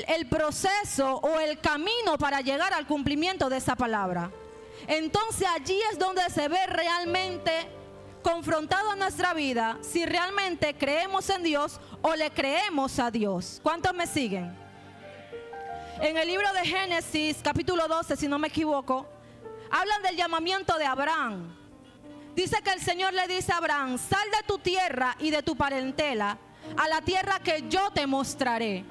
el proceso o el camino para llegar al cumplimiento de esa palabra. Entonces allí es donde se ve realmente confrontado a nuestra vida si realmente creemos en Dios o le creemos a Dios. ¿Cuántos me siguen? En el libro de Génesis, capítulo 12, si no me equivoco, hablan del llamamiento de Abraham. Dice que el Señor le dice a Abraham: sal de tu tierra y de tu parentela a la tierra que yo te mostraré.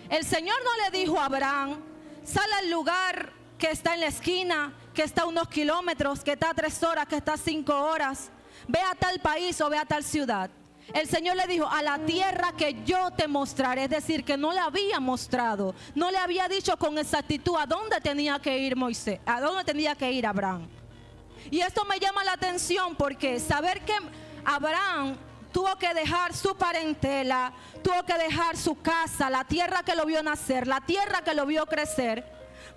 El Señor no le dijo a Abraham: sal al lugar que está en la esquina, que está a unos kilómetros, que está a 3 horas, que está a 5 horas. Ve a tal país o ve a tal ciudad. El Señor le dijo: a la tierra que yo te mostraré. Es decir, que no le había mostrado, no le había dicho con exactitud a dónde tenía que ir Moisés, a dónde tenía que ir Abraham. Y esto me llama la atención porque saber que Abraham tuvo que dejar su parentela, tuvo que dejar su casa, la tierra que lo vio nacer, la tierra que lo vio crecer,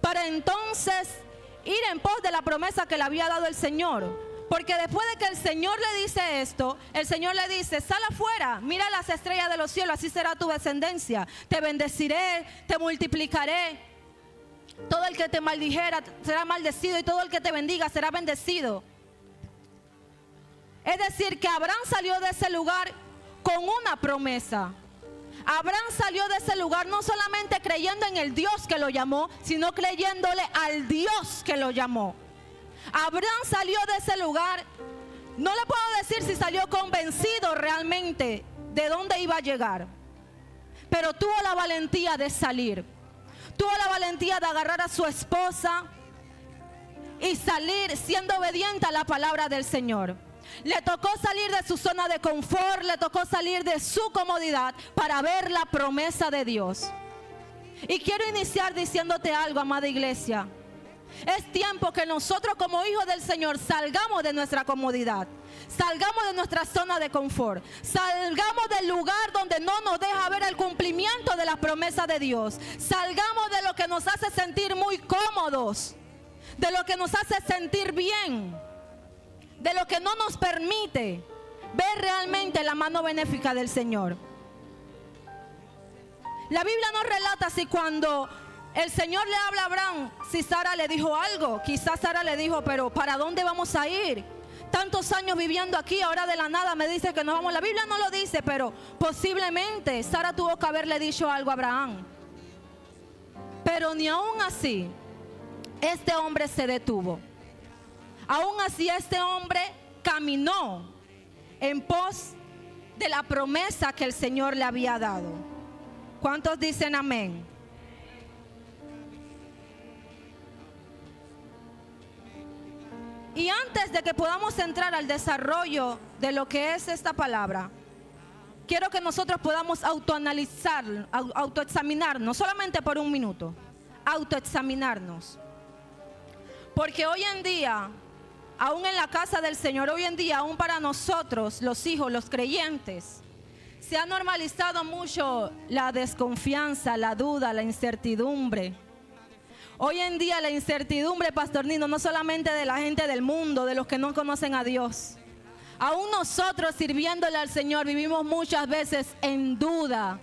para entonces ir en pos de la promesa que le había dado el Señor. Porque después de que el Señor le dice esto, el Señor le dice: sal afuera, mira las estrellas de los cielos, así será tu descendencia. Te bendeciré, te multiplicaré. Todo el que te maldijera será maldecido, y todo el que te bendiga será bendecido. Es decir, que Abraham salió de ese lugar con una promesa. Abraham salió de ese lugar no solamente creyendo en el Dios que lo llamó, sino creyéndole al Dios que lo llamó. Abraham salió de ese lugar, no le puedo decir si salió convencido realmente de dónde iba a llegar, pero tuvo la valentía de salir. Tuvo la valentía de agarrar a su esposa y salir siendo obediente a la palabra del Señor. Le tocó salir de su zona de confort, le tocó salir de su comodidad para ver la promesa de Dios. Y quiero iniciar diciéndote algo, amada iglesia. Es tiempo que nosotros como hijos del Señor salgamos de nuestra comodidad, salgamos de nuestra zona de confort, salgamos del lugar donde no nos deja ver el cumplimiento de las promesas de Dios, salgamos de lo que nos hace sentir muy cómodos, de lo que nos hace sentir bien, de lo que no nos permite ver realmente la mano benéfica del Señor. La Biblia nos relata si cuando el Señor le habla a Abraham, si Sara le dijo algo. Quizás Sara le dijo: pero ¿para dónde vamos a ir? Tantos años viviendo aquí, ahora de la nada me dice que no vamos. La Biblia no lo dice, pero posiblemente Sara tuvo que haberle dicho algo a Abraham. Pero ni aún así este hombre se detuvo. Aún así este hombre caminó en pos de la promesa que el Señor le había dado. ¿Cuántos dicen amén? Y antes de que podamos entrar al desarrollo de lo que es esta palabra, quiero que nosotros podamos autoanalizar, autoexaminarnos, solamente por un minuto, autoexaminarnos. Porque hoy en día, aún en la casa del Señor, hoy en día, aún para nosotros, los hijos, los creyentes, se ha normalizado mucho la desconfianza, la duda, la incertidumbre. Hoy en día la incertidumbre, Pastor Nino, no solamente de la gente del mundo, de los que no conocen a Dios. Aún nosotros sirviéndole al Señor vivimos muchas veces en duda,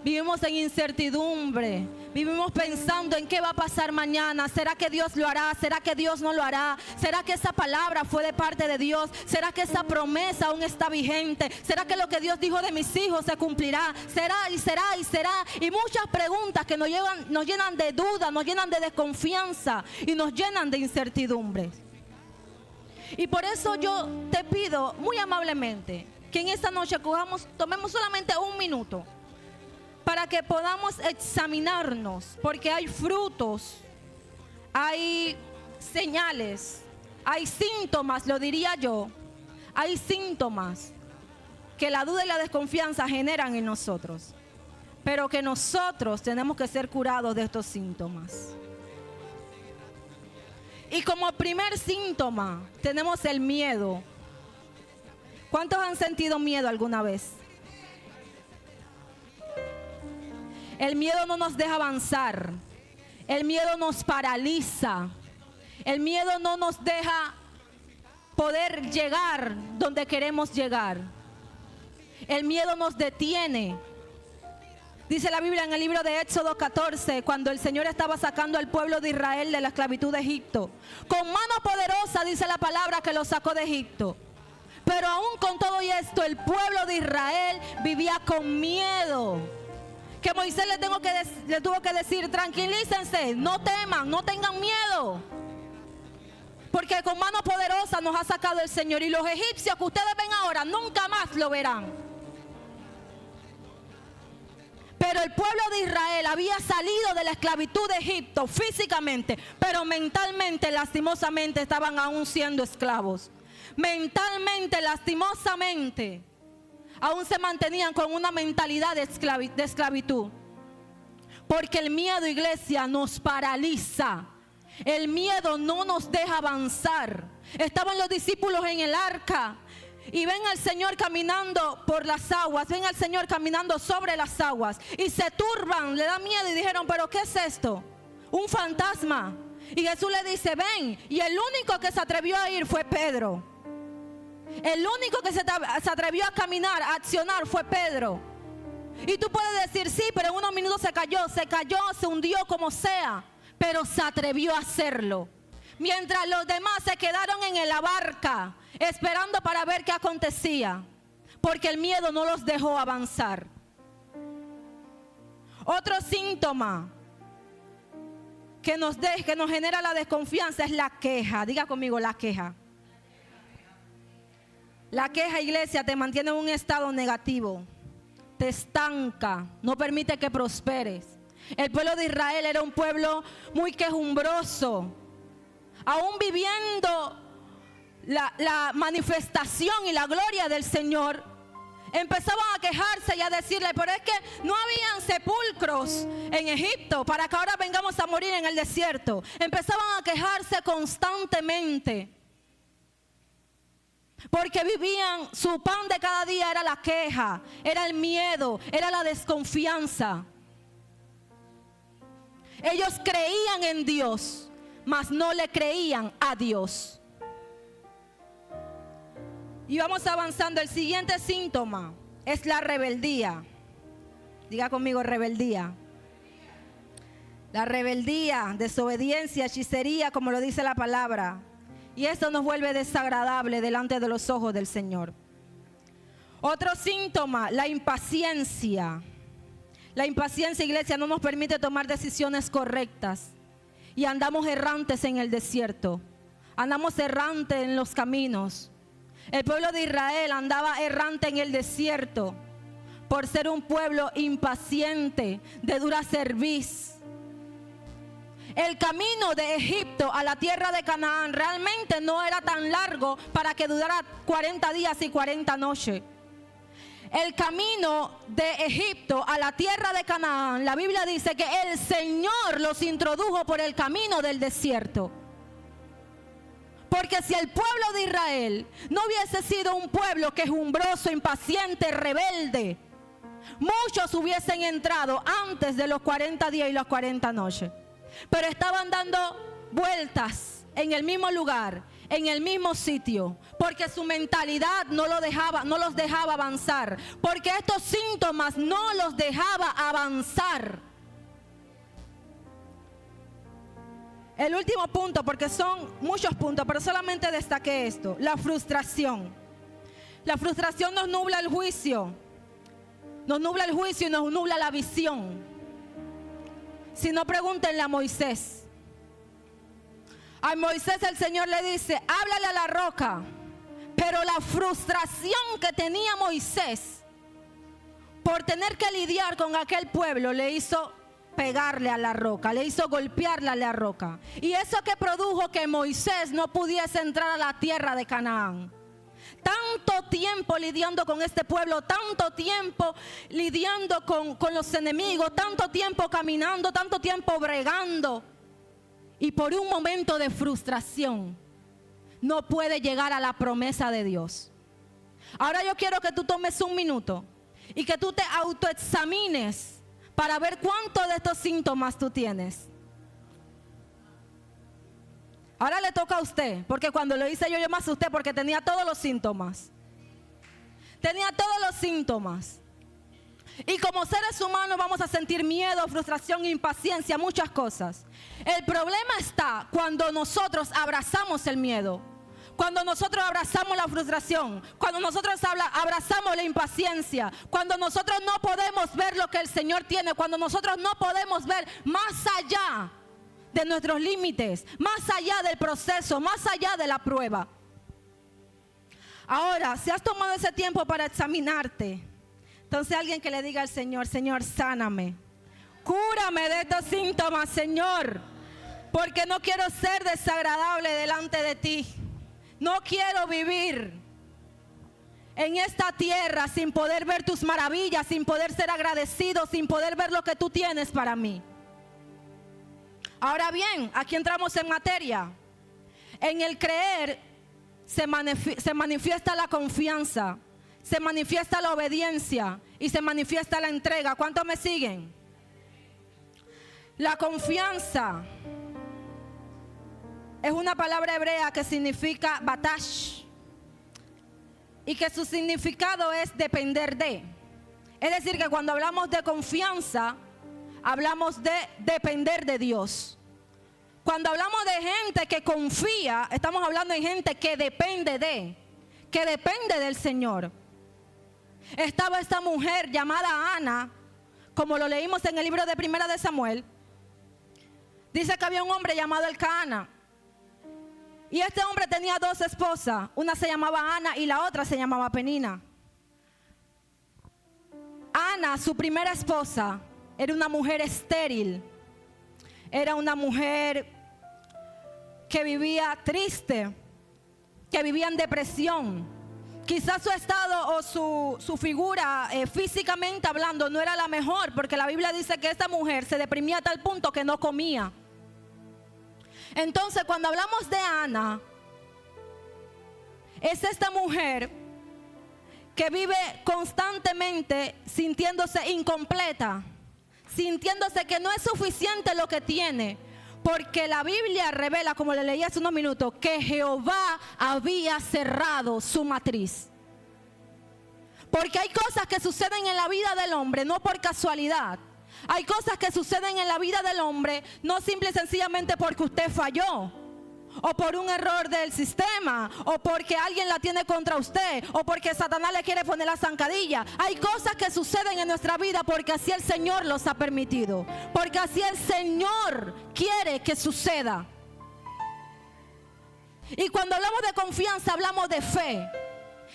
vivimos en incertidumbre, vivimos pensando en qué va a pasar mañana. ¿Será que Dios lo hará? ¿Será que Dios no lo hará? ¿Será que esa palabra fue de parte de Dios? ¿Será que esa promesa aún está vigente? ¿Será que lo que Dios dijo de mis hijos se cumplirá? ¿Será y será y será? Y muchas preguntas que nos llenan de duda, nos llenan de desconfianza y nos llenan de incertidumbre. Y por eso yo te pido muy amablemente que en esta noche tomemos solamente un minuto para que podamos examinarnos, porque hay frutos, hay señales, hay síntomas, lo diría yo, hay síntomas que la duda y la desconfianza generan en nosotros, pero que nosotros tenemos que ser curados de estos síntomas. Y como primer síntoma tenemos el miedo. ¿Cuántos han sentido miedo alguna vez? El miedo no nos deja avanzar. El miedo nos paraliza. El miedo no nos deja poder llegar donde queremos llegar. El miedo nos detiene. Dice la Biblia en el libro de Éxodo 14, cuando el Señor estaba sacando al pueblo de Israel de la esclavitud de Egipto. Con mano poderosa dice la palabra que lo sacó de Egipto. Pero aún con todo esto, el pueblo de Israel vivía con miedo. Que Moisés le tuvo que decir, tranquilícense, no teman, no tengan miedo. Porque con mano poderosa nos ha sacado el Señor. Y los egipcios que ustedes ven ahora, nunca más lo verán. Pero el pueblo de Israel había salido de la esclavitud de Egipto físicamente, pero mentalmente, lastimosamente, estaban aún siendo esclavos. Mentalmente, lastimosamente, aún se mantenían con una mentalidad de esclavitud. Porque el miedo, iglesia, nos paraliza. El miedo no nos deja avanzar. Estaban los discípulos en el arca y ven al Señor caminando por las aguas, ven al Señor caminando sobre las aguas y se turban, le da miedo y dijeron, pero ¿qué es esto? Un fantasma. Y Jesús le dice, ven. Y el único que se atrevió a ir fue Pedro. El único que se atrevió a caminar, a accionar fue Pedro. Y tú puedes decir, sí, pero en unos minutos se cayó, se hundió como sea, pero se atrevió a hacerlo. Mientras los demás se quedaron en la barca, esperando para ver qué acontecía, porque el miedo no los dejó avanzar. Otro síntoma que nos genera la desconfianza es la queja. Diga conmigo, la queja. La queja, iglesia, te mantiene en un estado negativo, te estanca, no permite que prosperes. El pueblo de Israel era un pueblo muy quejumbroso, aún viviendo la manifestación y la gloria del Señor. Empezaban a quejarse y a decirle, pero es que no habían sepulcros en Egipto para que ahora vengamos a morir en el desierto. Empezaban a quejarse constantemente, porque vivían, su pan de cada día era la queja, era el miedo, era la desconfianza. Ellos creían en Dios, mas no le creían a Dios. Y vamos avanzando. El siguiente síntoma es la rebeldía. Diga conmigo, rebeldía. La rebeldía, desobediencia, hechicería, como lo dice la palabra. Y esto nos vuelve desagradable delante de los ojos del Señor. Otro síntoma, la impaciencia. La impaciencia, iglesia, no nos permite tomar decisiones correctas. Y andamos errantes en el desierto. Andamos errantes en los caminos. El pueblo de Israel andaba errante en el desierto por ser un pueblo impaciente, de dura cerviz. El camino de Egipto a la tierra de Canaán realmente no era tan largo para que durara 40 días y 40 noches. El camino de Egipto a la tierra de Canaán, la Biblia dice que el Señor los introdujo por el camino del desierto. Porque si el pueblo de Israel no hubiese sido un pueblo quejumbroso, impaciente, rebelde, muchos hubiesen entrado antes de los 40 días y las 40 noches. Pero estaban dando vueltas en el mismo lugar, en el mismo sitio, porque su mentalidad no los dejaba avanzar, porque estos síntomas no los dejaba avanzar. El último punto, porque son muchos puntos, pero solamente destaqué esto: la frustración. La frustración nos nubla el juicio. Nos nubla el juicio y nos nubla la visión. Si no, pregúntenle a Moisés. A Moisés el Señor le dice, háblale a la roca. Pero la frustración que tenía Moisés por tener que lidiar con aquel pueblo le hizo pegarle a la roca, le hizo golpearle a la roca. Y eso que produjo que Moisés no pudiese entrar a la tierra de Canaán. Tanto tiempo lidiando con este pueblo, tanto tiempo lidiando con los enemigos, tanto tiempo caminando, tanto tiempo bregando. Y por un momento de frustración no puede llegar a la promesa de Dios. Ahora yo quiero que tú tomes un minuto y que tú te autoexamines para ver cuántos de estos síntomas tú tienes. Ahora le toca a usted, porque cuando lo hice yo me asusté porque tenía todos los síntomas. Tenía todos los síntomas. Y como seres humanos vamos a sentir miedo, frustración, impaciencia, muchas cosas. El problema está cuando nosotros abrazamos el miedo, cuando nosotros abrazamos la frustración, cuando nosotros abrazamos la impaciencia, cuando nosotros no podemos ver lo que el Señor tiene, cuando nosotros no podemos ver más allá de nuestros límites, más allá del proceso, más allá de la prueba. Ahora, si has tomado ese tiempo para examinarte, entonces alguien que le diga al Señor: Señor, sáname, cúrame de estos síntomas, Señor, porque no quiero ser desagradable delante de ti. No quiero vivir en esta tierra sin poder ver tus maravillas, sin poder ser agradecido, sin poder ver lo que tú tienes para mí. Ahora bien, aquí entramos en materia. En el creer se manifiesta la confianza, se manifiesta la obediencia y se manifiesta la entrega. ¿Cuántos me siguen? La confianza es una palabra hebrea que significa batash y que su significado es depender de. Es decir, que cuando hablamos de confianza, hablamos de depender de Dios. Cuando hablamos de gente que confía, estamos hablando de gente que depende del Señor. Estaba esta mujer llamada Ana, como lo leímos en el libro de Primera de Samuel. Dice que había un hombre llamado Elcana. Y este hombre tenía dos esposas. Una se llamaba Ana y la otra se llamaba Penina. Ana, su primera esposa, era una mujer estéril. Era una mujer que vivía triste, que vivía en depresión. Quizás su estado o su figura físicamente hablando no era la mejor, porque la Biblia dice que esta mujer se deprimía a tal punto que no comía. Entonces, cuando hablamos de Ana, es esta mujer que vive constantemente sintiéndose incompleta, sintiéndose que no es suficiente lo que tiene, porque la Biblia revela, como le leí hace unos minutos, que Jehová había cerrado su matriz. Porque hay cosas que suceden en la vida del hombre no por casualidad. Hay cosas que suceden en la vida del hombre no simple y sencillamente porque usted falló, o por un error del sistema, o porque alguien la tiene contra usted, o porque Satanás le quiere poner la zancadilla. Hay cosas que suceden en nuestra vida porque así el Señor los ha permitido, porque así el Señor quiere que suceda. Y cuando hablamos de confianza, hablamos de fe.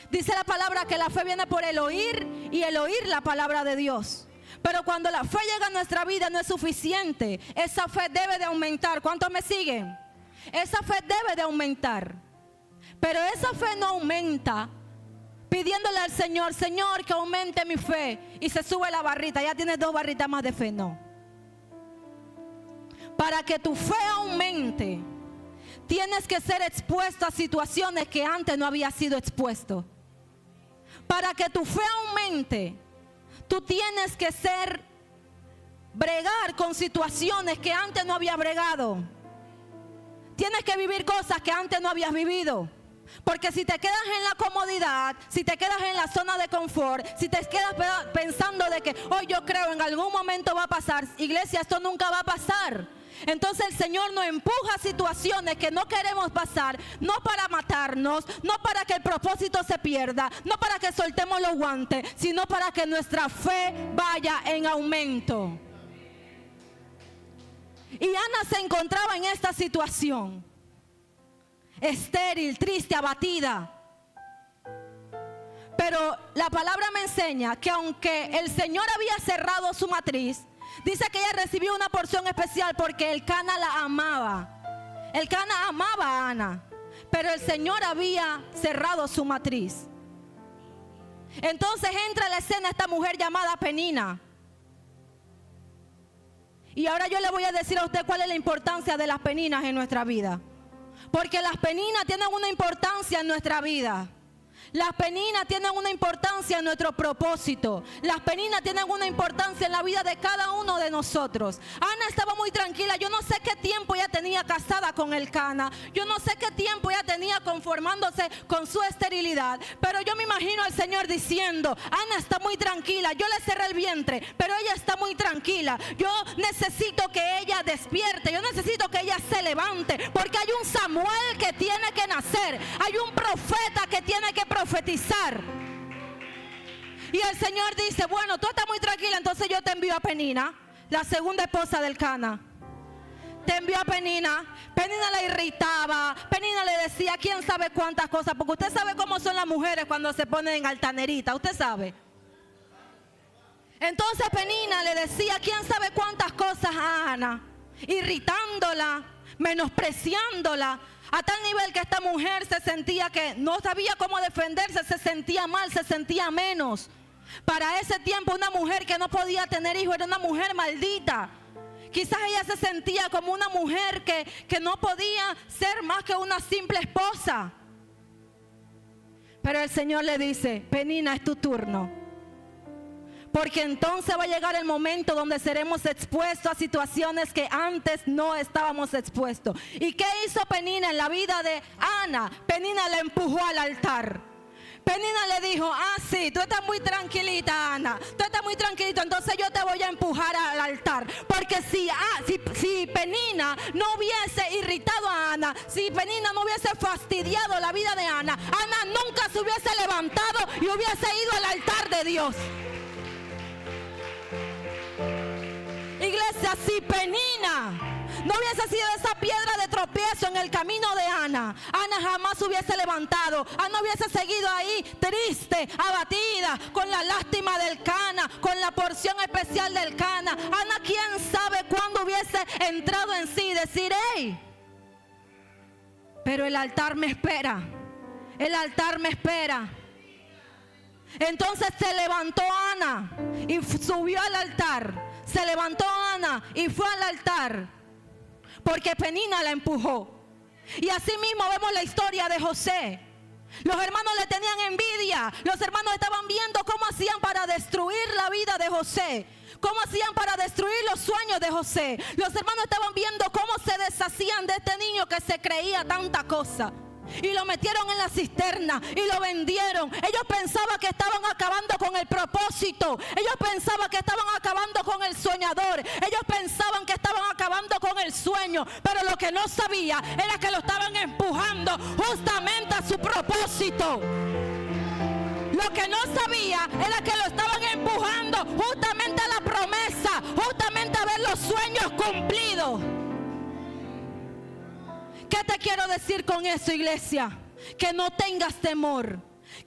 Dice la palabra que la fe viene por el oír, y el oír la palabra de Dios. Pero cuando la fe llega a nuestra vida no es suficiente. Esa fe debe de aumentar. ¿Cuántos me siguen? Esa fe debe de aumentar. Pero esa fe no aumenta pidiéndole al Señor: Señor, que aumente mi fe. Y se sube la barrita, ya tienes 2 barritas más de fe. No. Para que tu fe aumente, tienes que ser expuesto a situaciones que antes no había sido expuesto. Para que tu fe aumente, tú tienes que bregar con situaciones que antes no habías bregado. Tienes que vivir cosas que antes no habías vivido. Porque si te quedas en la comodidad, si te quedas en la zona de confort, si te quedas pensando de que hoy yo creo en algún momento va a pasar, iglesia, esto nunca va a pasar. Entonces el Señor nos empuja a situaciones que no queremos pasar, no para matarnos, no para que el propósito se pierda, no para que soltemos los guantes, sino para que nuestra fe vaya en aumento. Y Ana se encontraba en esta situación, estéril, triste, abatida. Pero la palabra me enseña que aunque el Señor había cerrado su matriz, dice que ella recibió una porción especial porque Elcana la amaba. Elcana amaba a Ana, pero el Señor había cerrado su matriz. Entonces entra a la escena esta mujer llamada Penina. Y ahora yo le voy a decir a usted cuál es la importancia de las peninas en nuestra vida. Porque las peninas tienen una importancia en nuestra vida. Las peninas tienen una importancia en nuestro propósito. Las peninas tienen una importancia en la vida de cada uno de nosotros. Ana estaba muy tranquila. Yo no sé qué tiempo ella tenía casada con Elcana. Yo no sé qué tiempo ella tenía conformándose con su esterilidad. Pero yo me imagino al Señor diciendo, Ana está muy tranquila. Yo le cerré el vientre, pero ella está muy tranquila. Yo necesito que ella despierte. Yo necesito que ella se levante. Porque hay un Samuel que tiene que nacer. Hay un profeta que tiene que profetizar. Y el Señor dice, bueno, tú estás muy tranquila, entonces yo te envío a Penina, la segunda esposa del Elcana. Te envió a Penina. Penina la irritaba. Penina le decía quién sabe cuántas cosas, porque usted sabe cómo son las mujeres cuando se ponen en altanerita, usted sabe. Entonces Penina le decía quién sabe cuántas cosas a Ana, irritándola, menospreciándola, a tal nivel que esta mujer se sentía que no sabía cómo defenderse, se sentía mal, se sentía menos. Para ese tiempo una mujer que no podía tener hijos era una mujer maldita. Quizás ella se sentía como una mujer que no podía ser más que una simple esposa. Pero el Señor le dice, Penina, es tu turno. Porque entonces va a llegar el momento donde seremos expuestos a situaciones que antes no estábamos expuestos. ¿Y qué hizo Penina en la vida de Ana? Penina le empujó al altar. Penina le dijo, sí, tú estás muy tranquilita, Ana. Tú estás muy tranquilito, entonces yo te voy a empujar al altar. Porque si Penina no hubiese irritado a Ana, si Penina no hubiese fastidiado la vida de Ana, Ana nunca se hubiese levantado y hubiese ido al altar de Dios. Iglesia, si Penina no hubiese sido esa piedra de tropiezo en el camino de Ana, Ana jamás hubiese levantado. Ana hubiese seguido ahí triste, abatida, con la lástima del Elcana, con la porción especial del Elcana. Ana, quién sabe cuándo hubiese entrado en sí y decir, hey, pero el altar me espera. El altar me espera. Entonces se levantó Ana y subió al altar. Se levantó Ana y fue al altar porque Penina la empujó. Y así mismo vemos la historia de José. Los hermanos le tenían envidia. Los hermanos estaban viendo cómo hacían para destruir la vida de José, cómo hacían para destruir los sueños de José. Los hermanos estaban viendo cómo se deshacían de este niño que se creía tanta cosa. Y lo metieron en la cisterna y lo vendieron. Ellos pensaban que estaban acabando con el propósito. Ellos pensaban que estaban acabando con el soñador. Ellos pensaban que estaban acabando con el sueño. Pero lo que no sabía era que lo estaban empujando justamente a su propósito. Lo que no sabía era que lo estaban empujando justamente a la promesa, justamente a ver los sueños cumplidos. ¿Qué te quiero decir con eso, iglesia? Que no tengas temor,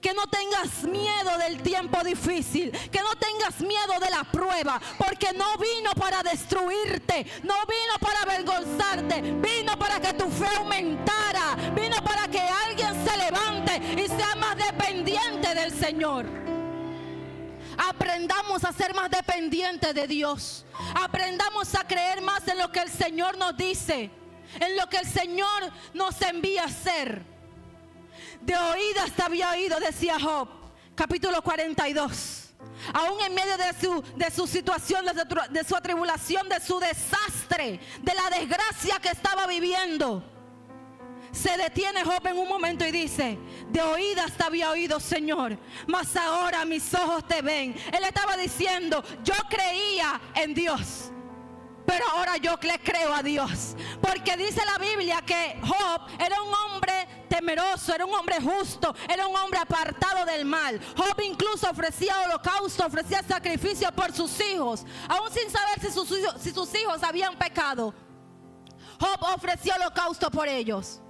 que no tengas miedo del tiempo difícil, que no tengas miedo de la prueba, porque no vino para destruirte, no vino para avergonzarte, vino para que tu fe aumentara, vino para que alguien se levante y sea más dependiente del Señor. Aprendamos a ser más dependientes de Dios. Aprendamos a creer más en lo que el Señor nos dice, en lo que el Señor nos envía a hacer. De oídas te había oído, decía Job, capítulo 42. Aún en medio de su situación, de su atribulación, de su desastre, de la desgracia que estaba viviendo, se detiene Job en un momento y dice: de oídas te había oído, Señor, mas ahora mis ojos te ven. Él estaba diciendo: yo creía en Dios, pero ahora yo le creo a Dios. Porque dice la Biblia que Job era un hombre temeroso, era un hombre justo, era un hombre apartado del mal. Job incluso ofrecía holocausto, ofrecía sacrificio por sus hijos, aún sin saber si sus hijos habían pecado. Job ofreció holocausto por ellos.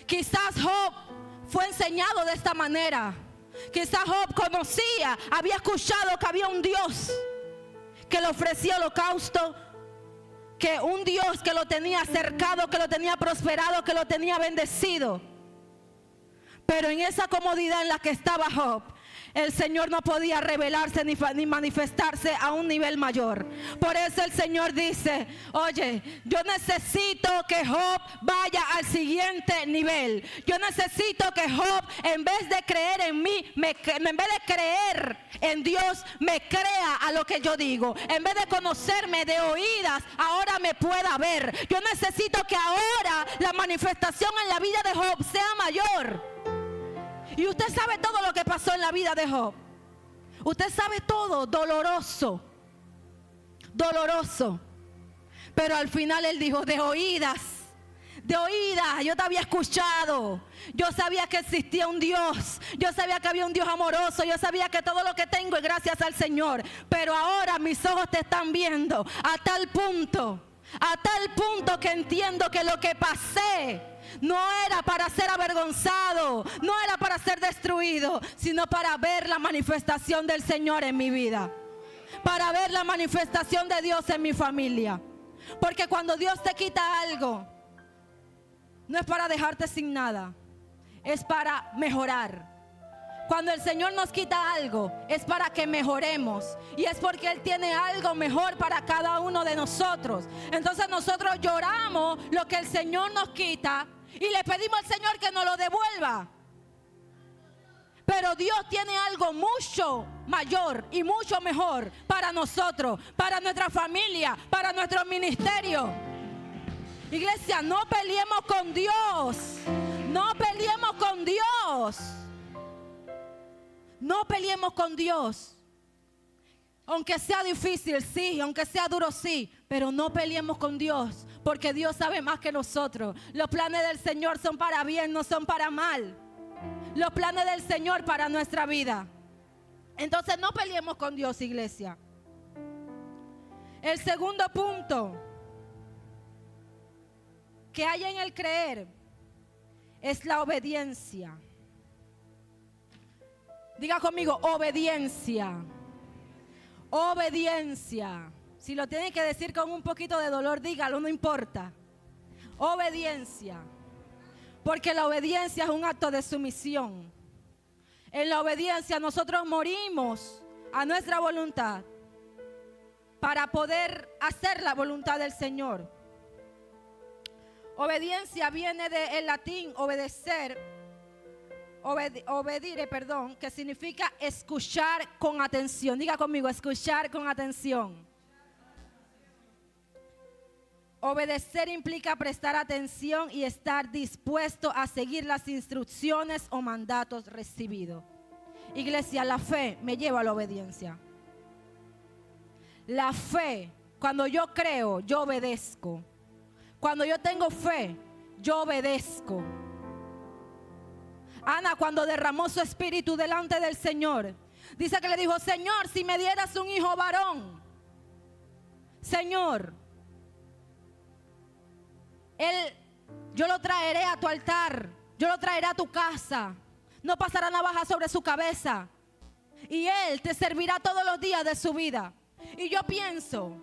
Quizás Job fue enseñado de esta manera. Quizás Job conocía, había escuchado que había un Dios que le ofrecía holocausto, que un Dios que lo tenía cercado, que lo tenía prosperado, que lo tenía bendecido. Pero en esa comodidad en la que estaba Job, el Señor no podía revelarse ni manifestarse a un nivel mayor. Por eso el Señor dice, oye, yo necesito que Job vaya al siguiente nivel. Yo necesito que Job, en vez de creer en mí, en vez de creer en Dios, me crea a lo que yo digo. En vez de conocerme de oídas, ahora me pueda ver. Yo necesito que ahora la manifestación en la vida de Job sea mayor. Y usted sabe todo lo que pasó en la vida de Job. Usted sabe todo, doloroso. Pero al final él dijo, de oídas, yo te había escuchado. Yo sabía que existía un Dios. Yo sabía que había un Dios amoroso. Yo sabía que todo lo que tengo es gracias al Señor. Pero ahora mis ojos te están viendo a tal punto que entiendo que lo que pasé no era para ser avergonzado, no era para ser destruido, sino para ver la manifestación del Señor en mi vida, para ver la manifestación de Dios en mi familia. Porque cuando Dios te quita algo, no es para dejarte sin nada, es para mejorar. Cuando el Señor nos quita algo, es para que mejoremos. Y es porque Él tiene algo mejor para cada uno de nosotros. Entonces nosotros lloramos lo que el Señor nos quita y le pedimos al Señor que nos lo devuelva. Pero Dios tiene algo mucho mayor y mucho mejor para nosotros, para nuestra familia, para nuestro ministerio. Iglesia, no peleemos con Dios. No peleemos con Dios. No peleemos con Dios. Aunque sea difícil, sí. Aunque sea duro, sí. Pero no peleemos con Dios, porque Dios sabe más que nosotros. Los planes del Señor son para bien, no son para mal. Los planes del Señor para nuestra vida. Entonces no peleemos con Dios, iglesia. El segundo punto que hay en el creer es la obediencia. Diga conmigo, obediencia. Obediencia. Si lo tiene que decir con un poquito de dolor, dígalo, no importa. Obediencia. Porque la obediencia es un acto de sumisión. En la obediencia nosotros morimos a nuestra voluntad para poder hacer la voluntad del Señor. Obediencia viene del latín obedecer. Obedire, que significa escuchar con atención. Diga conmigo, escuchar con atención. Obedecer implica prestar atención y estar dispuesto a seguir las instrucciones o mandatos recibidos. Iglesia, la fe me lleva a la obediencia. La fe, cuando yo creo, yo obedezco. Cuando yo tengo fe, yo obedezco. Ana, cuando derramó su espíritu delante del Señor, dice que le dijo, Señor, si me dieras un hijo varón, Señor, yo lo traeré a tu altar, yo lo traeré a tu casa, no pasará navaja sobre su cabeza, y él te servirá todos los días de su vida. Y yo pienso,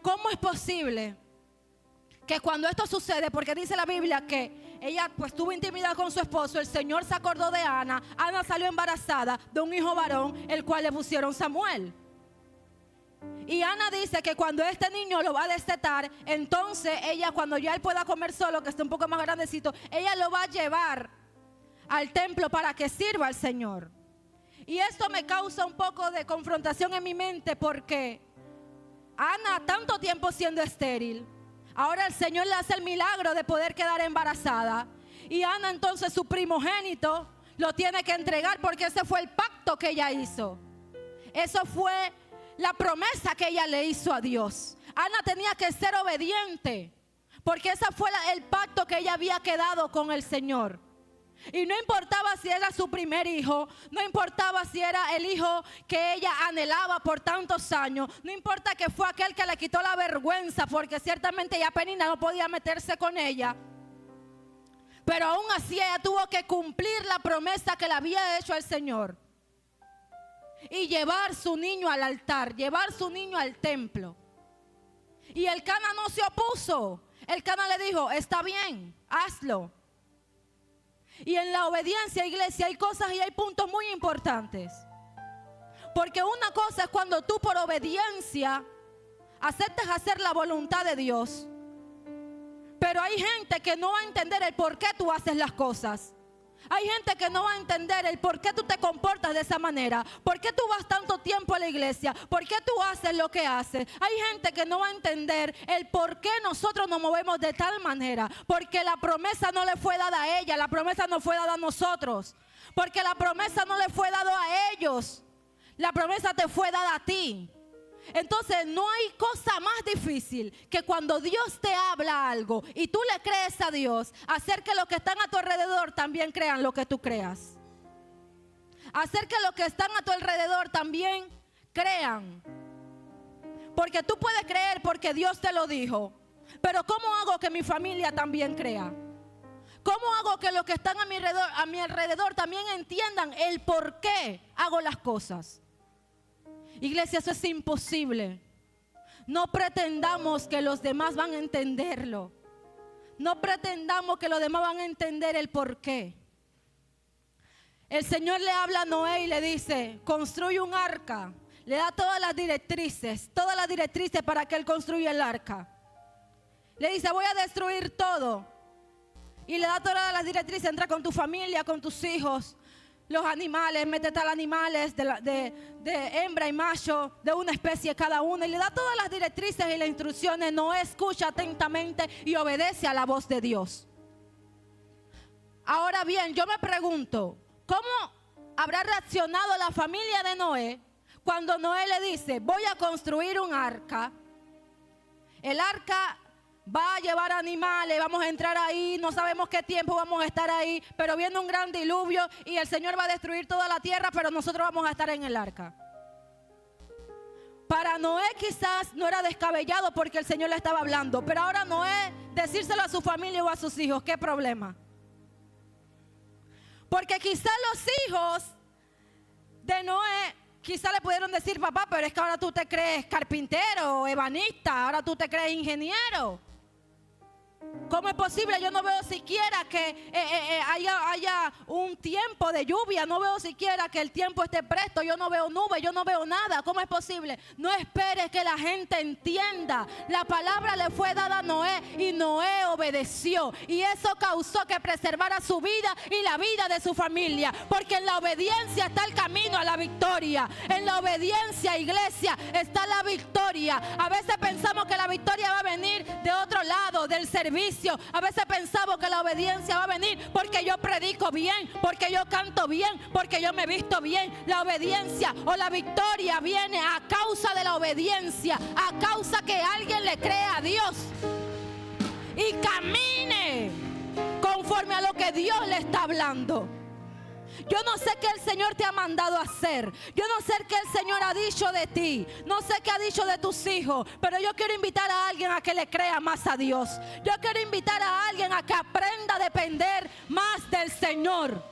¿cómo es posible que cuando esto sucede, porque dice la Biblia que ella pues tuvo intimidad con su esposo, el Señor se acordó de Ana, Ana salió embarazada de un hijo varón, el cual le pusieron Samuel. Y Ana dice que cuando este niño lo va a destetar, entonces ella, cuando ya él pueda comer solo, que esté un poco más grandecito, ella lo va a llevar al templo para que sirva al Señor. Y esto me causa un poco de confrontación en mi mente, porque Ana, tanto tiempo siendo estéril, ahora el Señor le hace el milagro de poder quedar embarazada. Y Ana, entonces, su primogénito lo tiene que entregar, porque ese fue el pacto que ella hizo. Eso fue la promesa que ella le hizo a Dios. Ana tenía que ser obediente, porque ese fue el pacto que ella había quedado con el Señor. Y no importaba si era su primer hijo, no importaba si era el hijo que ella anhelaba por tantos años, no importa que fue aquel que le quitó la vergüenza, porque ciertamente ya Penina no podía meterse con ella. Pero aún así ella tuvo que cumplir la promesa que le había hecho el Señor y llevar su niño al altar, llevar su niño al templo. Y el Cana no se opuso. El Cana le dijo, está bien, hazlo. Y en la obediencia, iglesia, hay cosas y hay puntos muy importantes. Porque una cosa es cuando tú por obediencia aceptas hacer la voluntad de Dios. Pero hay gente que no va a entender el por qué tú haces las cosas. Hay gente que no va a entender el por qué tú te comportas de esa manera. ¿Por qué tú vas tanto tiempo a la iglesia? ¿Por qué tú haces lo que haces? Hay gente que no va a entender el por qué nosotros nos movemos de tal manera. Porque la promesa no le fue dada a ella, la promesa no fue dada a nosotros. Porque la promesa no le fue dada a ellos, la promesa te fue dada a ti. Entonces no hay cosa más difícil que cuando Dios te habla algo y tú le crees a Dios, hacer que los que están a tu alrededor también crean lo que tú creas. Hacer que los que están a tu alrededor también crean. Porque tú puedes creer porque Dios te lo dijo. Pero ¿cómo hago que mi familia también crea? ¿Cómo hago que los que están a mi alrededor también entiendan el por qué hago las cosas? Iglesia, eso es imposible. No pretendamos que los demás van a entenderlo. No pretendamos que los demás van a entender el por qué. El Señor le habla a Noé y le dice: construye un arca. Le da todas las directrices para que él construya el arca. Le dice: voy a destruir todo. Y le da todas las directrices: entra con tu familia, con tus hijos, los animales, métete a los animales de hembra y macho, de una especie cada uno. Y le da todas las directrices y las instrucciones. Noé escucha atentamente y obedece a la voz de Dios. Ahora bien, yo me pregunto, ¿cómo habrá reaccionado la familia de Noé cuando Noé le dice: voy a construir un arca? El arca va a llevar animales, vamos a entrar ahí, no sabemos qué tiempo vamos a estar ahí, pero viene un gran diluvio y el Señor va a destruir toda la tierra, pero nosotros vamos a estar en el arca. Para Noé quizás no era descabellado porque el Señor le estaba hablando, pero ahora Noé decírselo a su familia o a sus hijos, ¿qué problema? Porque quizás los hijos de Noé quizás le pudieron decir: papá, pero es que ahora tú te crees carpintero, ebanista, ahora tú te crees ingeniero. ¿Cómo es posible? Yo no veo siquiera que haya un tiempo de lluvia. No veo siquiera que el tiempo esté presto. Yo no veo nubes, yo no veo nada. ¿Cómo es posible? No esperes que la gente entienda. La palabra le fue dada a Noé y Noé obedeció. Y eso causó que preservara su vida y la vida de su familia. Porque en la obediencia está el camino a la victoria. En la obediencia, iglesia, está la victoria. A veces pensamos que la victoria va a venir de otro lado, del servicio. A veces pensamos que la obediencia va a venir porque yo predico bien, porque yo canto bien, porque yo me visto bien. La obediencia o la victoria viene a causa de la obediencia, a causa que alguien le cree a Dios y camine conforme a lo que Dios le está hablando. Yo no sé qué el Señor te ha mandado a hacer. Yo no sé qué el Señor ha dicho de ti. No sé qué ha dicho de tus hijos. Pero yo quiero invitar a alguien a que le crea más a Dios. Yo quiero invitar a alguien a que aprenda a depender más del Señor.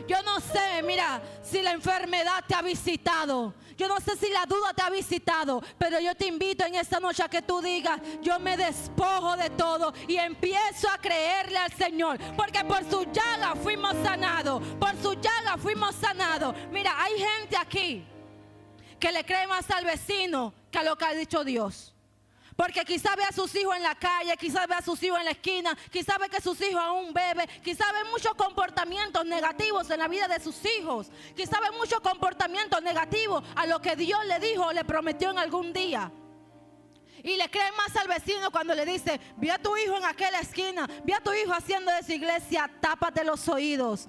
Yo no sé, mira, si la enfermedad te ha visitado. Yo no sé si la duda te ha visitado, pero yo te invito en esta noche a que tú digas: yo me despojo de todo y empiezo a creerle al Señor, porque por su llaga fuimos sanados, por su llaga fuimos sanados. Mira, hay gente aquí que le cree más al vecino que a lo que ha dicho Dios. Porque quizás ve a sus hijos en la calle, quizás ve a sus hijos en la esquina, quizás ve que sus hijos aún beben, quizás ve muchos comportamientos negativos en la vida de sus hijos, quizás ve muchos comportamientos negativos a lo que Dios le dijo o le prometió en algún día. Y le creen más al vecino cuando le dice: vi a tu hijo en aquella esquina, vi a tu hijo haciendo eso. Iglesia, tápate los oídos,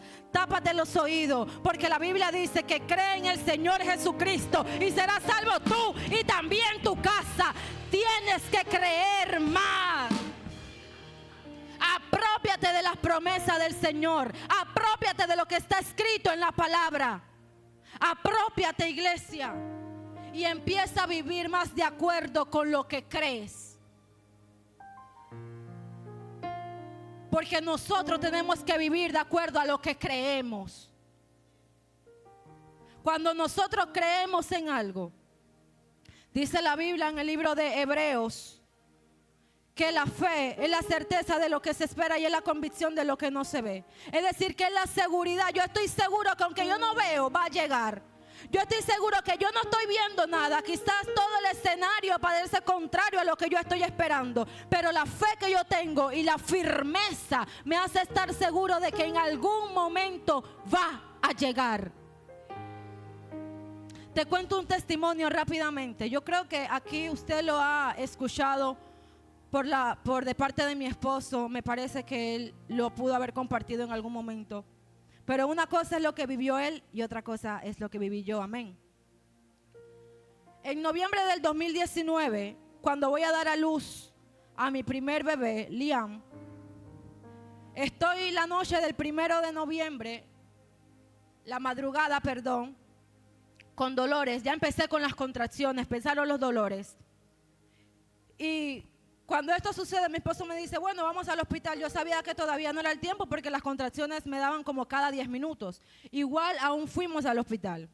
porque la Biblia dice que cree en el Señor Jesucristo y serás salvo tú y también tu casa. Tienes que creer más. Aprópiate de las promesas del Señor, aprópiate de lo que está escrito en la palabra. Aprópiate, iglesia, y empieza a vivir más de acuerdo con lo que crees. Porque nosotros tenemos que vivir de acuerdo a lo que creemos. Cuando nosotros creemos en algo, dice la Biblia en el libro de Hebreos, que la fe es la certeza de lo que se espera y es la convicción de lo que no se ve. Es decir, que es la seguridad. Yo estoy seguro que aunque yo no veo, va a llegar. Yo estoy seguro que yo no estoy viendo nada. Quizás todo el escenario parece contrario a lo que yo estoy esperando. Pero la fe que yo tengo y la firmeza me hace estar seguro de que en algún momento va a llegar. Te cuento un testimonio rápidamente. Yo creo que aquí usted lo ha escuchado por de parte de mi esposo. Me parece que él lo pudo haber compartido en algún momento. Pero una cosa es lo que vivió él y otra cosa es lo que viví yo. Amén. En noviembre del 2019, cuando voy a dar a luz a mi primer bebé, Liam, estoy la noche del 1 de noviembre, la madrugada, perdón, con dolores. Ya empecé con las contracciones, empezaron los dolores. Y cuando esto sucede, mi esposo me dice, bueno, vamos al hospital. Yo sabía que todavía no era el tiempo porque las contracciones me daban como cada 10 minutos. Igual aún fuimos al hospital.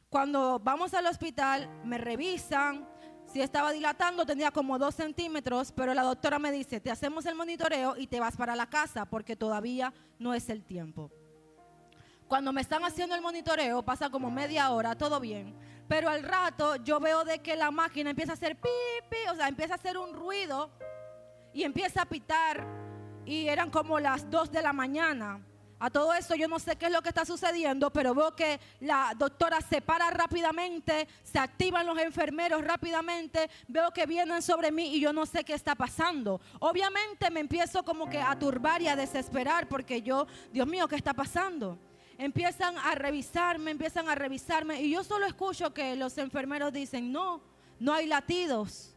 Cuando vamos al hospital, me revisan. Si estaba dilatando, tenía como 2 centímetros, pero la doctora me dice, te hacemos el monitoreo y te vas para la casa porque todavía no es el tiempo. Cuando me están haciendo el monitoreo, pasa como media hora, todo bien. Pero al rato yo veo de que la máquina empieza a hacer pipi, o sea, empieza a hacer un ruido y empieza a pitar. Y eran como las 2 de la mañana. A todo eso yo no sé qué es lo que está sucediendo, pero veo que la doctora se para rápidamente, se activan los enfermeros rápidamente, veo que vienen sobre mí y yo no sé qué está pasando. Obviamente me empiezo como que a turbar y a desesperar porque yo, Dios mío, ¿qué está pasando? Empiezan a revisarme y yo solo escucho que los enfermeros dicen, no hay latidos,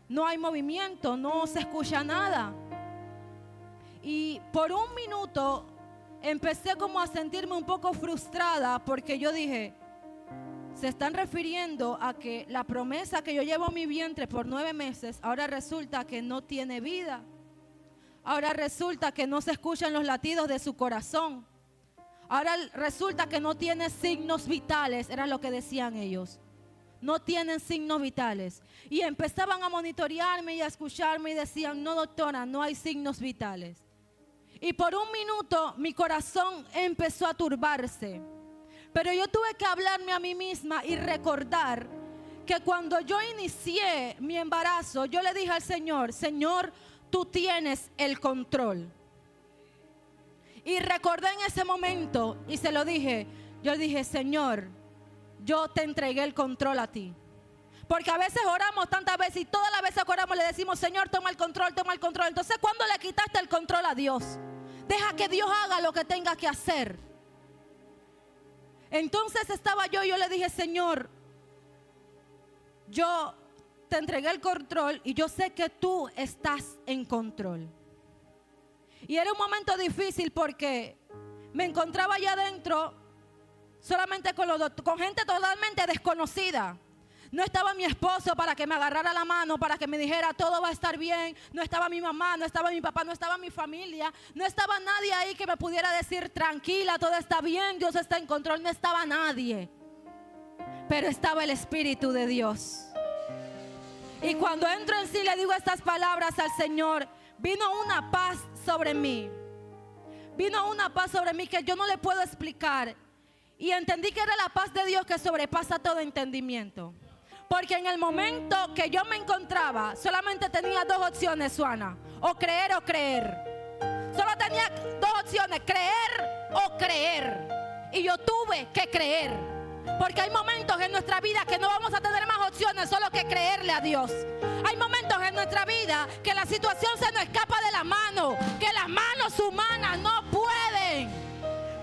no hay movimiento, no se escucha nada. Y por un minuto empecé como a sentirme un poco frustrada porque yo dije, se están refiriendo a que la promesa que yo llevo en mi vientre por 9 meses, ahora resulta que no tiene vida. Ahora resulta que no se escuchan los latidos de su corazón. Ahora resulta que no tiene signos vitales, era lo que decían ellos. No tienen signos vitales. Y empezaban a monitorearme y a escucharme y decían, no doctora, no hay signos vitales. Y por un minuto mi corazón empezó a turbarse. Pero yo tuve que hablarme a mí misma y recordar que cuando yo inicié mi embarazo, yo le dije al Señor, Señor, tú tienes el control. Y recordé en ese momento y se lo dije, yo dije, Señor, yo te entregué el control a ti. Porque a veces oramos tantas veces y todas las veces que oramos le decimos, Señor, toma el control, toma el control. Entonces, ¿cuándo le quitaste el control a Dios? Deja que Dios haga lo que tenga que hacer. Entonces estaba yo y yo le dije, Señor, yo te entregué el control y yo sé que tú estás en control. Y era un momento difícil porque me encontraba allá adentro solamente con gente totalmente desconocida. No estaba mi esposo para que me agarrara la mano, para que me dijera todo va a estar bien. No estaba mi mamá, no estaba mi papá, no estaba mi familia. No estaba nadie ahí que me pudiera decir tranquila, todo está bien, Dios está en control. No estaba nadie. Pero estaba el Espíritu de Dios. Y cuando entro en sí le digo estas palabras al Señor, vino una paz sobre mí. Vino una paz sobre mí que yo no le puedo explicar. Y entendí que era la paz de Dios que sobrepasa todo entendimiento. Porque en el momento que yo me encontraba, solamente tenía 2 opciones, Suana. O creer o creer. Solo tenía 2 opciones, creer o creer. Y yo tuve que creer. Porque hay momentos en nuestra vida que no vamos a tener más opciones, solo que creerle a Dios. Hay momentos en nuestra vida que la situación se nos escapa de la mano, que las manos humanas no pueden.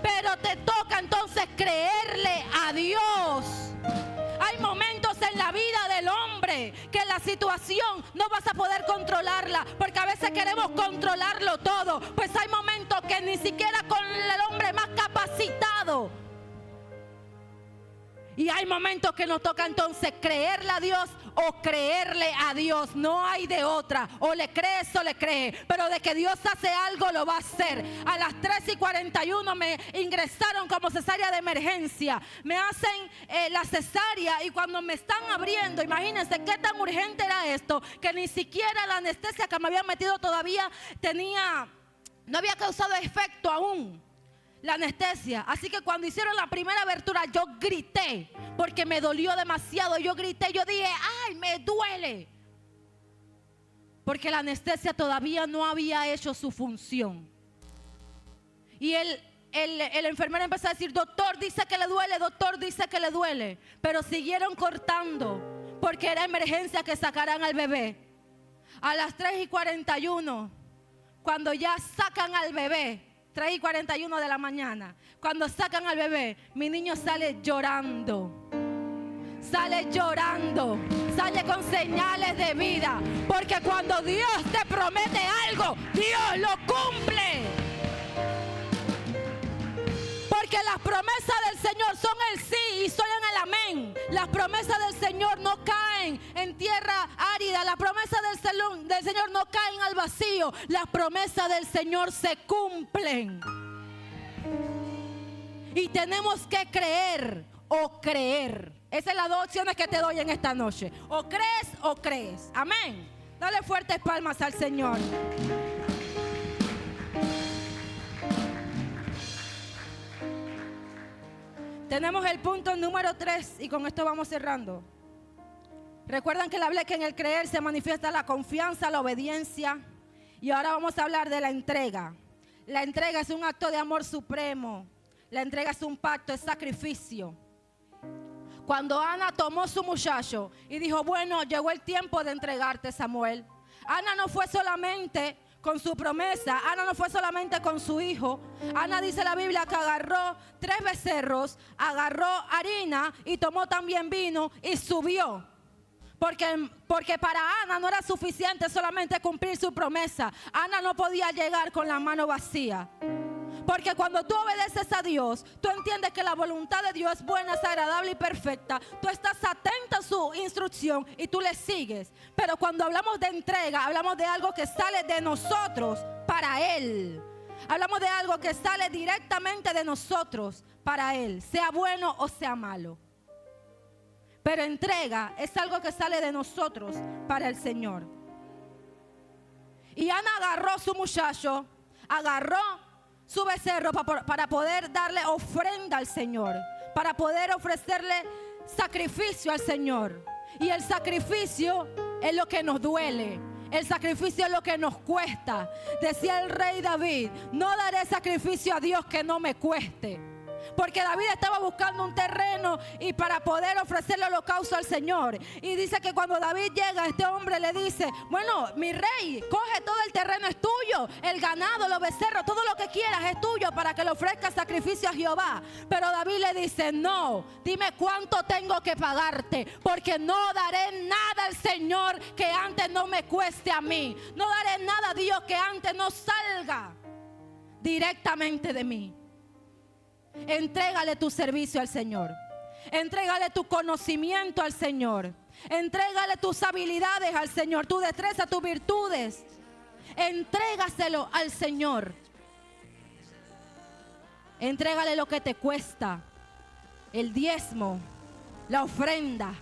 Pero te toca entonces creerle a Dios. Hay momentos en la vida del hombre que la situación no vas a poder controlarla, porque a veces queremos controlarlo todo. Pues hay momentos que ni siquiera con el hombre más capacitado. Y hay momentos que nos toca entonces creerle a Dios o creerle a Dios. No hay de otra. O le crees o le crees. Pero de que Dios hace algo, lo va a hacer. A las 3:41 me ingresaron como cesárea de emergencia. Me hacen la cesárea y cuando me están abriendo, imagínense qué tan urgente era esto, que ni siquiera la anestesia que me habían metido todavía no había causado efecto aún. la anestesia. Así que cuando hicieron la primera abertura, yo grité, porque me dolió demasiado. Yo grité, yo dije, ¡ay, me duele! Porque la anestesia todavía no había hecho su función. Y el enfermero empezó a decir, doctor dice que le duele, doctor dice que le duele. Pero siguieron cortando, porque era emergencia que sacaran al bebé. A las 3:41, cuando ya sacan al bebé, 3:41 de la mañana, cuando sacan al bebé, mi niño sale llorando. Sale llorando, sale con señales de vida. Porque cuando Dios te promete algo, Dios lo cumple. Porque las promesas del Señor son el sí y son el amén. Las promesas del Señor no caen en tierra árida. Las promesas del Señor no caen al vacío. Las promesas del Señor se cumplen. Y tenemos que creer o creer. Esas son las dos opciones que te doy en esta noche. O crees o crees. Amén. Dale fuertes palmas al Señor. Tenemos el punto número 3 y con esto vamos cerrando. Recuerdan que le hablé que en el creer se manifiesta la confianza, la obediencia. Y ahora vamos a hablar de la entrega. La entrega es un acto de amor supremo. La entrega es un pacto, es sacrificio. Cuando Ana tomó su muchacho y dijo, bueno, llegó el tiempo de entregarte, Samuel. Ana no fue solamente con su promesa, Ana no fue solamente con su hijo. Ana, dice la Biblia, que agarró 3 becerros, agarró harina y tomó también vino y subió. Porque para Ana no era suficiente solamente cumplir su promesa. Ana no podía llegar con la mano vacía. Porque cuando tú obedeces a Dios, tú entiendes que la voluntad de Dios es buena, es agradable y perfecta. Tú estás atento a su instrucción y tú le sigues. Pero cuando hablamos de entrega, hablamos de algo que sale de nosotros para Él. Hablamos de algo que sale directamente de nosotros para Él, sea bueno o sea malo. Pero entrega es algo que sale de nosotros para el Señor. Y Ana agarró su muchacho, agarró su becerro para poder darle ofrenda al Señor, para poder ofrecerle sacrificio al Señor. Y el sacrificio es lo que nos duele. El sacrificio es lo que nos cuesta. Decía el rey David, no daré sacrificio a Dios que no me cueste. Porque David estaba buscando un terreno y para poder ofrecerle holocausto al Señor. Y dice que cuando David llega, este hombre le dice, bueno, mi rey, coge todo el terreno, es tuyo. El ganado, los becerros, todo lo que quieras es tuyo para que le ofrezca sacrificio a Jehová. Pero David le dice, no, dime cuánto tengo que pagarte. Porque no daré nada al Señor que antes no me cueste a mí. No daré nada a Dios que antes no salga directamente de mí. Entrégale tu servicio al Señor. Entrégale tu conocimiento al Señor. Entrégale tus habilidades al Señor, tu destreza, tus virtudes. Entrégaselo al Señor. Entrégale lo que te cuesta, el diezmo, la ofrenda.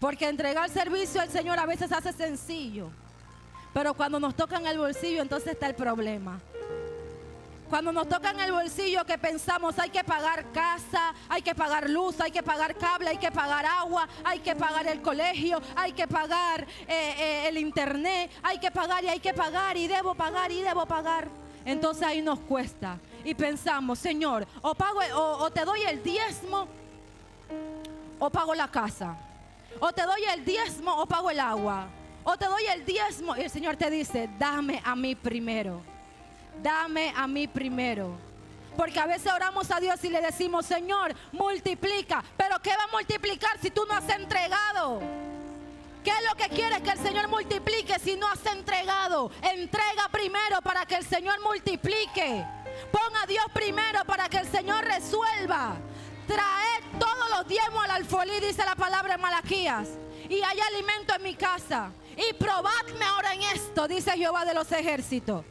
Porque entregar servicio al Señor a veces hace sencillo, pero cuando nos toca en el bolsillo, entonces está el problema. Cuando nos toca en el bolsillo que pensamos hay que pagar casa, hay que pagar luz, hay que pagar cable, hay que pagar agua, hay que pagar el colegio, hay que pagar el internet, hay que pagar y hay que pagar y debo pagar y debo pagar. Entonces ahí nos cuesta y pensamos, Señor, o pago o te doy el diezmo o pago la casa, o te doy el diezmo o pago el agua, o te doy el diezmo y el Señor te dice, dame a mí primero. Dame a mí primero. Porque a veces oramos a Dios y le decimos, Señor, multiplica. Pero ¿qué va a multiplicar si tú no has entregado? ¿Qué es lo que quieres que el Señor multiplique si no has entregado? Entrega primero para que el Señor multiplique. Pon a Dios primero para que el Señor resuelva. Traed todos los diezmos al alfolí, dice la palabra en Malaquías, y hay alimento en mi casa. Y probadme ahora en esto, dice Jehová de los ejércitos.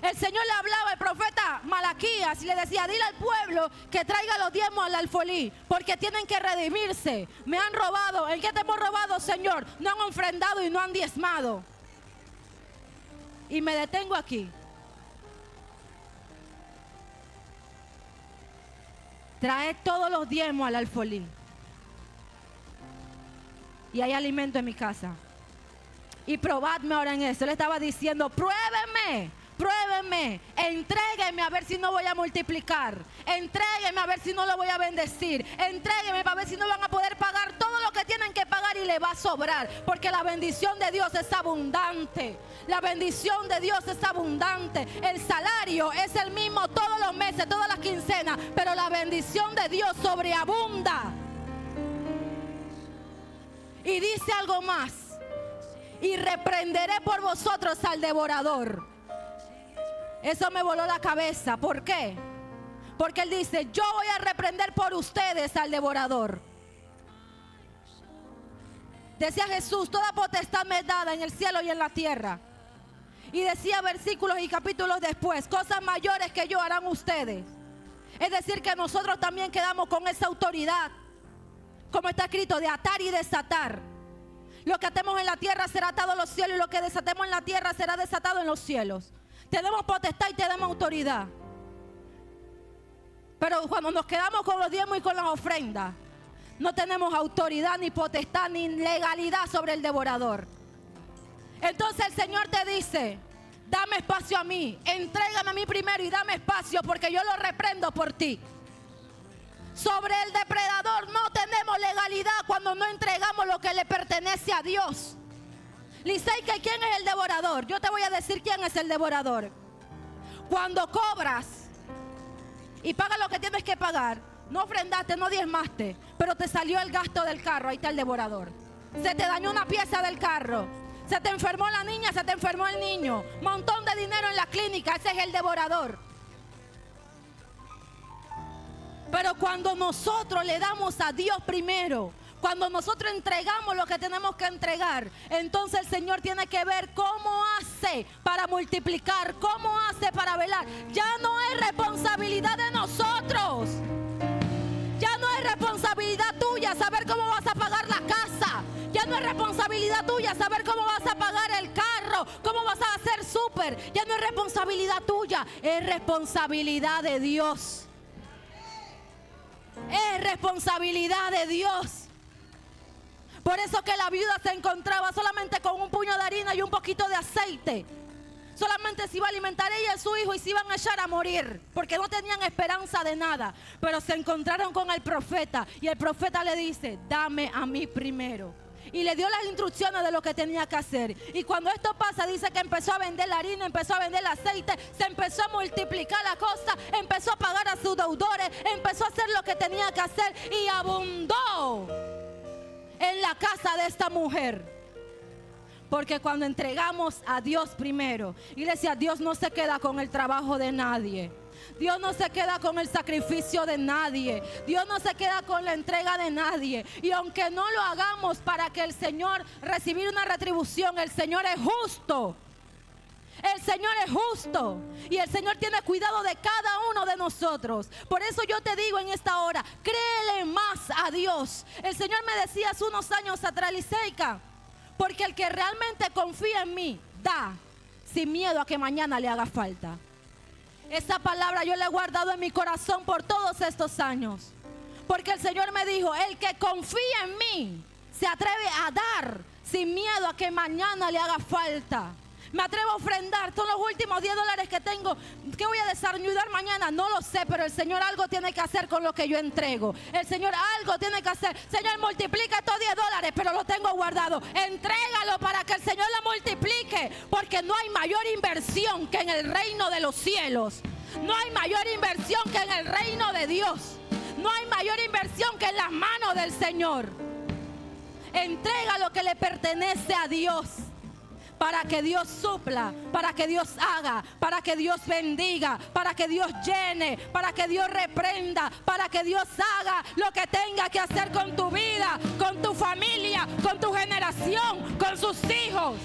El Señor le hablaba al profeta Malaquías y le decía, dile al pueblo que traiga los diezmos al alfolí, porque tienen que redimirse. Me han robado. ¿En qué te hemos robado, Señor? No han ofrendado y no han diezmado. Y me detengo aquí. traed todos los diezmos al alfolí. Y hay alimento en mi casa. Y probadme ahora en eso. Él estaba diciendo, pruébenme, entréguenme a ver si no voy a multiplicar. Entréguenme a ver si no lo voy a bendecir. Entréguenme para ver si no van a poder pagar todo lo que tienen que pagar y le va a sobrar. Porque la bendición de Dios es abundante. La bendición de Dios es abundante. El salario es el mismo todos los meses, todas las quincenas. Pero la bendición de Dios sobreabunda. Y dice algo más. Y reprenderé por vosotros al devorador. Eso me voló la cabeza. ¿Por qué? Porque él dice, yo voy a reprender por ustedes al devorador. Decía Jesús, toda potestad me es dada en el cielo y en la tierra. Y decía versículos y capítulos después, cosas mayores que yo harán ustedes. Es decir, que nosotros también quedamos con esa autoridad, como está escrito, de atar y desatar. Lo que atemos en la tierra será atado en los cielos, y lo que desatemos en la tierra será desatado en los cielos. Tenemos potestad y tenemos autoridad. Pero cuando nos quedamos con los diezmos y con las ofrendas, no tenemos autoridad, ni potestad, ni legalidad sobre el devorador. Entonces el Señor te dice, dame espacio a mí, entrégame a mí primero y dame espacio, porque yo lo reprendo por ti. Sobre el depredador no tenemos legalidad cuando no entregamos lo que le pertenece a Dios. Licey, ¿quién es el devorador? Yo te voy a decir quién es el devorador. Cuando cobras y pagas lo que tienes que pagar, no ofrendaste, no diezmaste, pero te salió el gasto del carro, ahí está el devorador. Se te dañó una pieza del carro, se te enfermó la niña, se te enfermó el niño, montón de dinero en la clínica, ese es el devorador. Pero cuando nosotros le damos a Dios primero, cuando nosotros entregamos lo que tenemos que entregar, entonces el Señor tiene que ver cómo hace para multiplicar, cómo hace para velar. Ya no es responsabilidad de nosotros. Ya no es responsabilidad tuya saber cómo vas a pagar la casa. Ya no es responsabilidad tuya saber cómo vas a pagar el carro, cómo vas a hacer súper. Ya no es responsabilidad tuya, es responsabilidad de Dios. Es responsabilidad de Dios. Por eso que la viuda se encontraba solamente con un puño de harina y un poquito de aceite. Solamente se iba a alimentar ella y su hijo y se iban a echar a morir, porque no tenían esperanza de nada. Pero se encontraron con el profeta y el profeta le dice, dame a mí primero. Y le dio las instrucciones de lo que tenía que hacer. Y cuando esto pasa, dice que empezó a vender la harina, empezó a vender el aceite, se empezó a multiplicar la cosa, empezó a pagar a sus deudores, empezó a hacer lo que tenía que hacer y abundó en la casa de esta mujer. Porque cuando entregamos a Dios primero, iglesia, Dios no se queda con el trabajo de nadie. Dios no se queda con el sacrificio de nadie. Dios no se queda con la entrega de nadie. Y aunque no lo hagamos para que el Señor reciba una retribución, el Señor es justo. El Señor es justo. Y el Señor tiene cuidado de cada uno de nosotros. Por eso yo te digo en esta hora, créele más a Dios. El Señor me decía hace unos años atrás, Liceica, porque el que realmente confía en mí, da, sin miedo a que mañana le haga falta. Esa palabra yo la he guardado en mi corazón por todos estos años. Porque el Señor me dijo, el que confía en mí se atreve a dar sin miedo a que mañana le haga falta. Me atrevo a ofrendar, son los últimos $10 que tengo. ¿Qué voy a desayunar mañana? No lo sé, pero el Señor algo tiene que hacer con lo que yo entrego. El Señor algo tiene que hacer. Señor, multiplica estos $10, pero lo tengo guardado. Entrégalo para que el Señor lo multiplique, porque no hay mayor inversión que en el reino de los cielos. No hay mayor inversión que en el reino de Dios. No hay mayor inversión que en las manos del Señor. Entrega lo que le pertenece a Dios, para que Dios supla, para que Dios haga, para que Dios bendiga, para que Dios llene, para que Dios reprenda, para que Dios haga lo que tenga que hacer con tu vida, con tu familia, con tu generación, con sus hijos.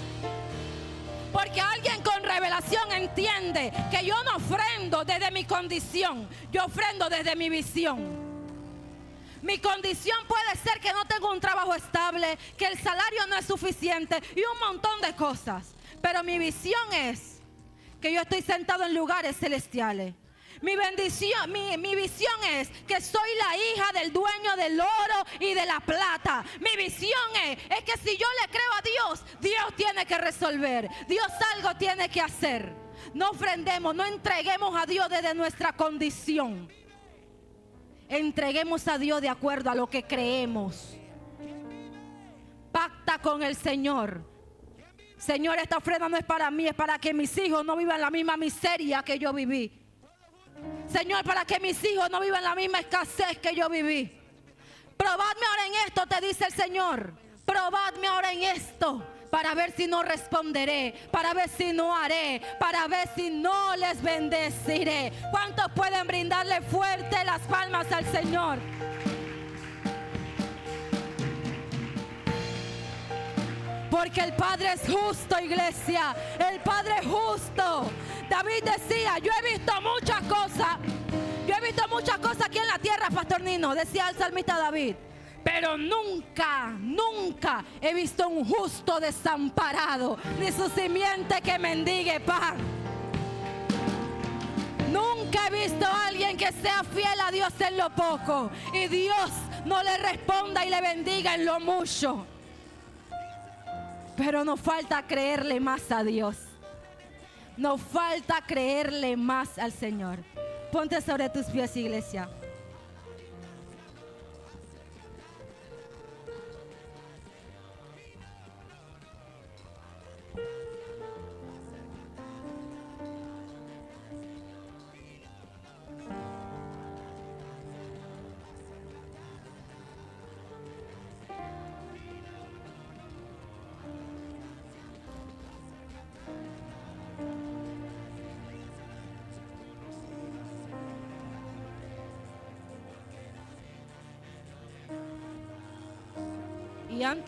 Porque alguien con revelación entiende que yo no ofrendo desde mi condición, yo ofrendo desde mi visión. Mi condición puede ser que no tengo un trabajo estable, que el salario no es suficiente y un montón de cosas. Pero mi visión es que yo estoy sentado en lugares celestiales. Mi bendición, mi visión es que soy la hija del dueño del oro y de la plata. Mi visión es que si yo le creo a Dios, Dios tiene que resolver. Dios algo tiene que hacer. No ofrendemos, no entreguemos a Dios desde nuestra condición. Entreguemos a Dios de acuerdo a lo que creemos. Pacta con el Señor. Señor, esta ofrenda no es para mí, es para que mis hijos no vivan la misma miseria que yo viví. Señor, para que mis hijos no vivan la misma escasez que yo viví. Probadme ahora en esto, te dice el Señor. Probadme ahora en esto, para ver si no responderé, para ver si no haré, para ver si no les bendeciré. ¿Cuántos pueden brindarle fuerte las palmas al Señor? Porque el Padre es justo, iglesia. El Padre es justo. David decía, yo he visto muchas cosas. Yo he visto muchas cosas aquí en la tierra, Pastor Nino, decía el salmista David. Pero nunca, nunca he visto un justo desamparado, ni su simiente que mendigue pan. Nunca he visto a alguien que sea fiel a Dios en lo poco y Dios no le responda y le bendiga en lo mucho. Pero nos falta creerle más a Dios. Nos falta creerle más al Señor. Ponte sobre tus pies, iglesia. Y antes